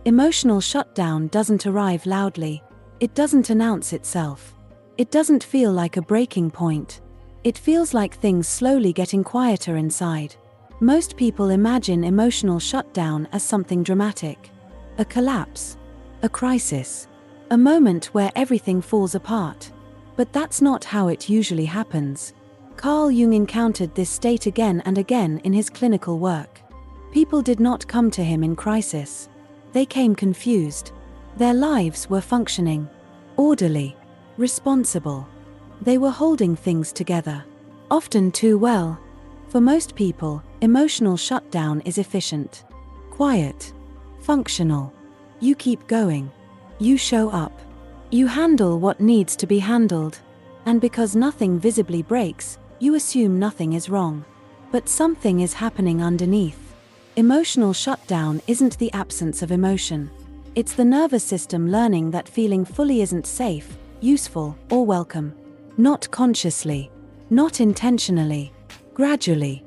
Emotional shutdown doesn't arrive loudly. It doesn't announce itself. It doesn't feel like a breaking point. It feels like things slowly getting quieter inside. Most people imagine emotional shutdown as something dramatic. A collapse. A crisis. A moment where everything falls apart. But that's not how it usually happens. Carl Jung encountered this state again and again in his clinical work. People did not come to him in crisis. They came confused. Their lives were functioning. Orderly. Responsible. They were holding things together. Often too well. For most people, emotional shutdown is efficient. Quiet. Functional. You keep going. You show up. You handle what needs to be handled. And because nothing visibly breaks, you assume nothing is wrong. But something is happening underneath. Emotional shutdown isn't the absence of emotion. It's the nervous system learning that feeling fully isn't safe, useful, or welcome. Not consciously. Not intentionally. Gradually.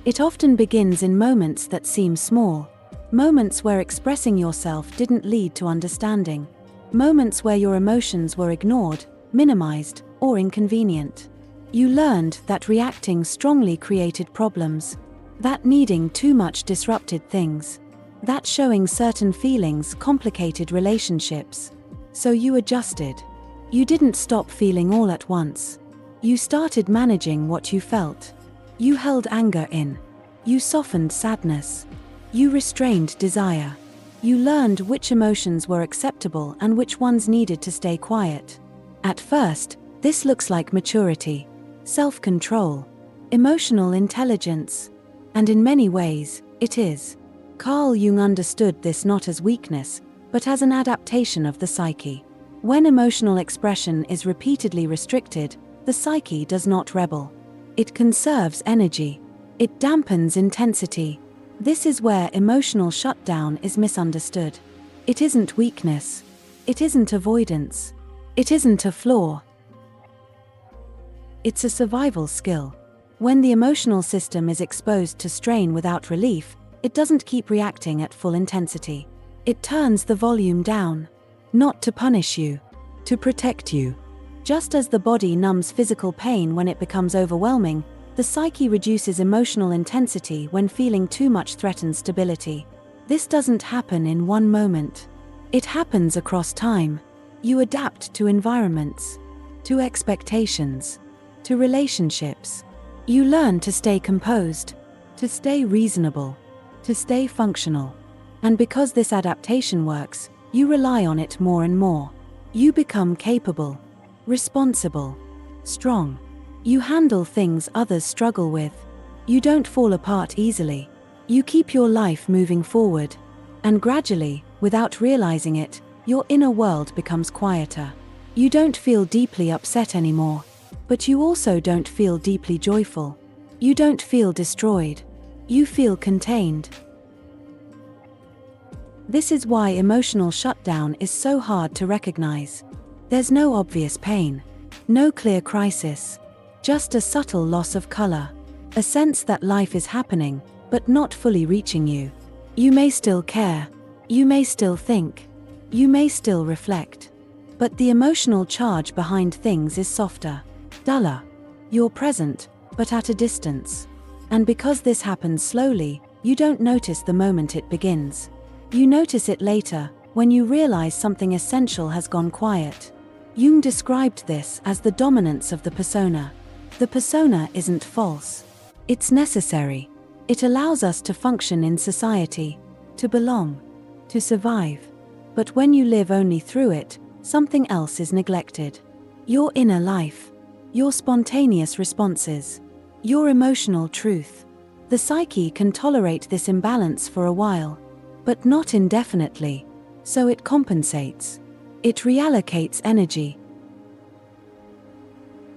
It often begins in moments that seem small. Moments where expressing yourself didn't lead to understanding. Moments where your emotions were ignored, minimized, or inconvenient. You learned that reacting strongly created problems. That needing too much disrupted things. That showing certain feelings complicated relationships. So you adjusted. You didn't stop feeling all at once. You started managing what you felt. You held anger in. You softened sadness. You restrained desire. You learned which emotions were acceptable and which ones needed to stay quiet. At first, this looks like maturity, self-control, emotional intelligence. And in many ways, it is. Carl Jung understood this not as weakness, but as an adaptation of the psyche. When emotional expression is repeatedly restricted, the psyche does not rebel. It conserves energy. It dampens intensity. This is where emotional shutdown is misunderstood. It isn't weakness. It isn't avoidance. It isn't a flaw. It's a survival skill. When the emotional system is exposed to strain without relief, it doesn't keep reacting at full intensity. It turns the volume down. Not to punish you. To protect you. Just as the body numbs physical pain when it becomes overwhelming, the psyche reduces emotional intensity when feeling too much threatens stability. This doesn't happen in one moment. It happens across time. You adapt to environments, to expectations, to relationships. You learn to stay composed, to stay reasonable, to stay functional. And because this adaptation works, you rely on it more and more. You become capable, responsible, strong. You handle things others struggle with. You don't fall apart easily. You keep your life moving forward. And gradually, without realizing it, your inner world becomes quieter. You don't feel deeply upset anymore. But you also don't feel deeply joyful. You don't feel destroyed. You feel contained. This is why emotional shutdown is so hard to recognize. There's no obvious pain. No clear crisis. Just a subtle loss of color. A sense that life is happening, but not fully reaching you. You may still care. You may still think. You may still reflect. But the emotional charge behind things is softer. Duller. You're present, but at a distance. And because this happens slowly, you don't notice the moment it begins. You notice it later, when you realize something essential has gone quiet. Jung described this as the dominance of the persona. The persona isn't false. It's necessary. It allows us to function in society, to belong, to survive. But when you live only through it, something else is neglected. Your inner life. Your spontaneous responses. Your emotional truth. The psyche can tolerate this imbalance for a while, but not indefinitely, so it compensates. It reallocates energy.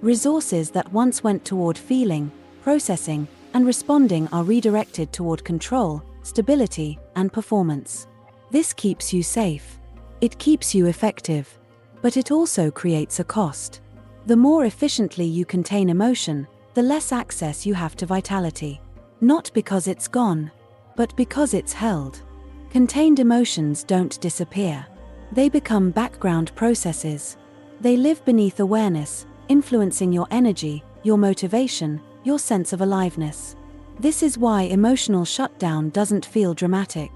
Resources that once went toward feeling, processing, and responding are redirected toward control, stability, and performance. This keeps you safe. It keeps you effective. But it also creates a cost. The more efficiently you contain emotion, the less access you have to vitality. Not because it's gone, but because it's held. Contained emotions don't disappear. They become background processes. They live beneath awareness, influencing your energy, your motivation, your sense of aliveness. This is why emotional shutdown doesn't feel dramatic.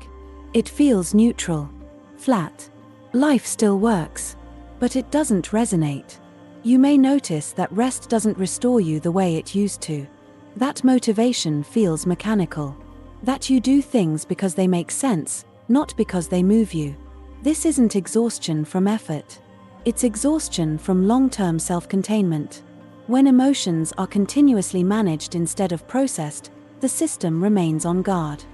It feels neutral, flat. Life still works, but it doesn't resonate. You may notice that rest doesn't restore you the way it used to. That motivation feels mechanical. That you do things because they make sense, not because they move you. This isn't exhaustion from effort. It's exhaustion from long-term self-containment. When emotions are continuously managed instead of processed, the system remains on guard.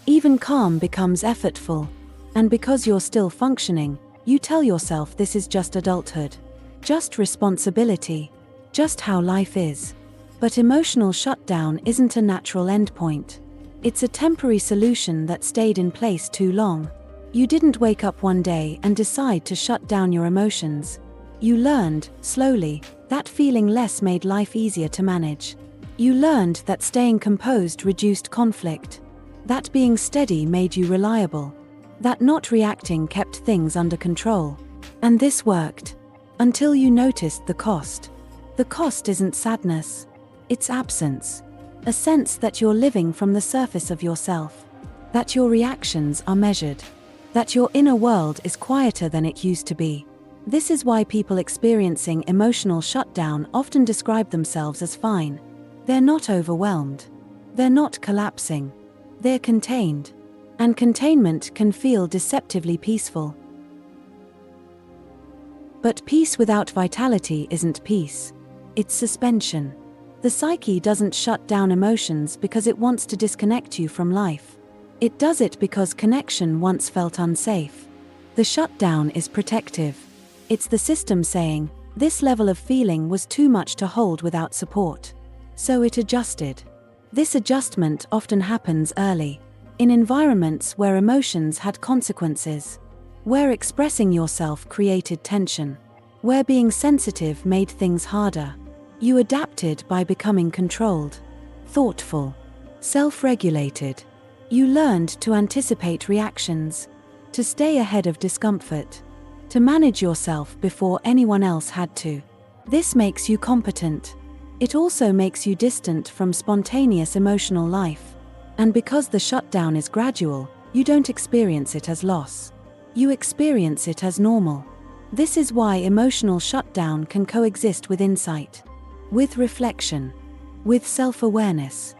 Even calm becomes effortful. And because you're still functioning, you tell yourself this is just adulthood. Just responsibility. Just how life is. But emotional shutdown isn't a natural endpoint. It's a temporary solution that stayed in place too long. You didn't wake up one day and decide to shut down your emotions. You learned, slowly, that feeling less made life easier to manage. You learned that staying composed reduced conflict. That being steady made you reliable. That not reacting kept things under control. And this worked. Until you noticed the cost. The cost isn't sadness. It's absence. A sense that you're living from the surface of yourself. That your reactions are measured. That your inner world is quieter than it used to be. This is why people experiencing emotional shutdown often describe themselves as fine. They're not overwhelmed. They're not collapsing. They're contained. And containment can feel deceptively peaceful. But peace without vitality isn't peace. It's suspension. The psyche doesn't shut down emotions because it wants to disconnect you from life. It does it because connection once felt unsafe. The shutdown is protective. It's the system saying, this level of feeling was too much to hold without support. So it adjusted. This adjustment often happens early. In environments where emotions had consequences. Where expressing yourself created tension. Where being sensitive made things harder. You adapted by becoming controlled, thoughtful, self-regulated. You learned to anticipate reactions, to stay ahead of discomfort, to manage yourself before anyone else had to. This makes you competent. It also makes you distant from spontaneous emotional life. And because the shutdown is gradual, you don't experience it as loss. You experience it as normal. This is why emotional shutdown can coexist with insight, with reflection, with self-awareness.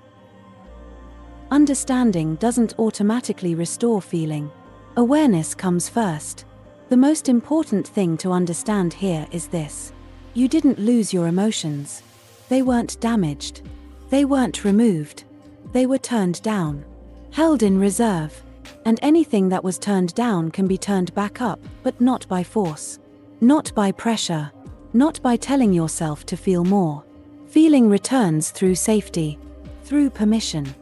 Understanding doesn't automatically restore feeling. Awareness comes first. The most important thing to understand here is this. You didn't lose your emotions. They weren't damaged. They weren't removed. They were turned down, held in reserve. And anything that was turned down can be turned back up, but not by force. Not by pressure. Not by telling yourself to feel more. Feeling returns through safety, through permission,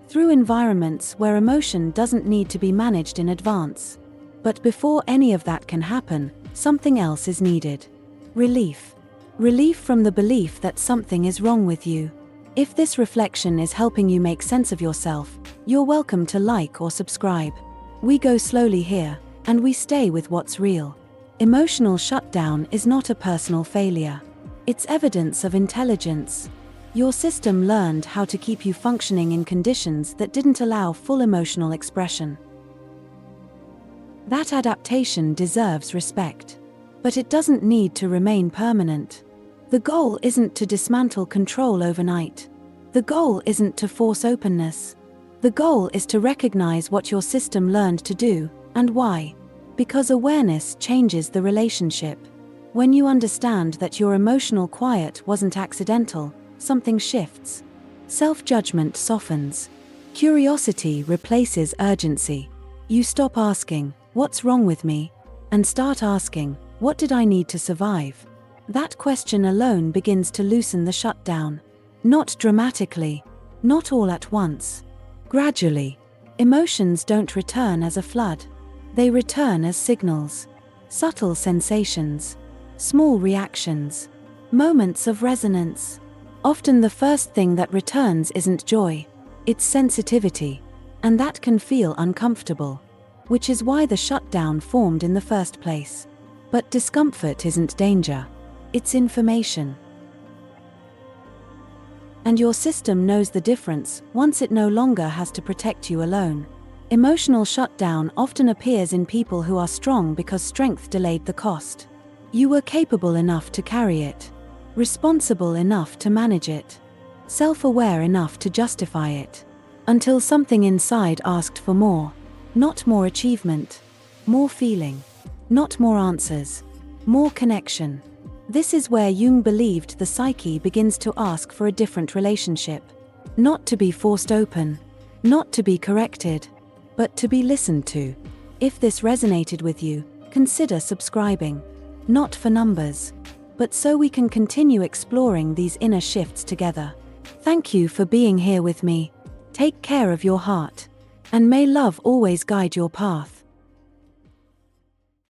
through environments where emotion doesn't need to be managed in advance. But before any of that can happen, something else is needed. Relief. Relief from the belief that something is wrong with you. If this reflection is helping you make sense of yourself, you're welcome to like or subscribe. We go slowly here, and we stay with what's real. Emotional shutdown is not a personal failure. It's evidence of intelligence. Your system learned how to keep you functioning in conditions that didn't allow full emotional expression. That adaptation deserves respect. But it doesn't need to remain permanent. The goal isn't to dismantle control overnight. The goal isn't to force openness. The goal is to recognize what your system learned to do, and why. Because awareness changes the relationship. When you understand that your emotional quiet wasn't accidental, something shifts. Self-judgment softens. Curiosity replaces urgency. You stop asking, "What's wrong with me?" and start asking, "What did I need to survive?" That question alone begins to loosen the shutdown. Not dramatically, not all at once. Gradually. Emotions don't return as a flood. They return as signals. Subtle sensations. Small reactions. Moments of resonance. Often the first thing that returns isn't joy. It's sensitivity. And that can feel uncomfortable, which is why the shutdown formed in the first place. But discomfort isn't danger, it's information. And your system knows the difference once it no longer has to protect you alone. Emotional shutdown often appears in people who are strong because strength delayed the cost. You were capable enough to carry it, responsible enough to manage it, self-aware enough to justify it, until something inside asked for more. Not more achievement, more feeling, not more answers, more connection. This is where Jung believed the psyche begins to ask for a different relationship. Not to be forced open, not to be corrected, but to be listened to. If this resonated with you, consider subscribing. Not for numbers, but so we can continue exploring these inner shifts together. Thank you for being here with me. Take care of your heart, and may love always guide your path.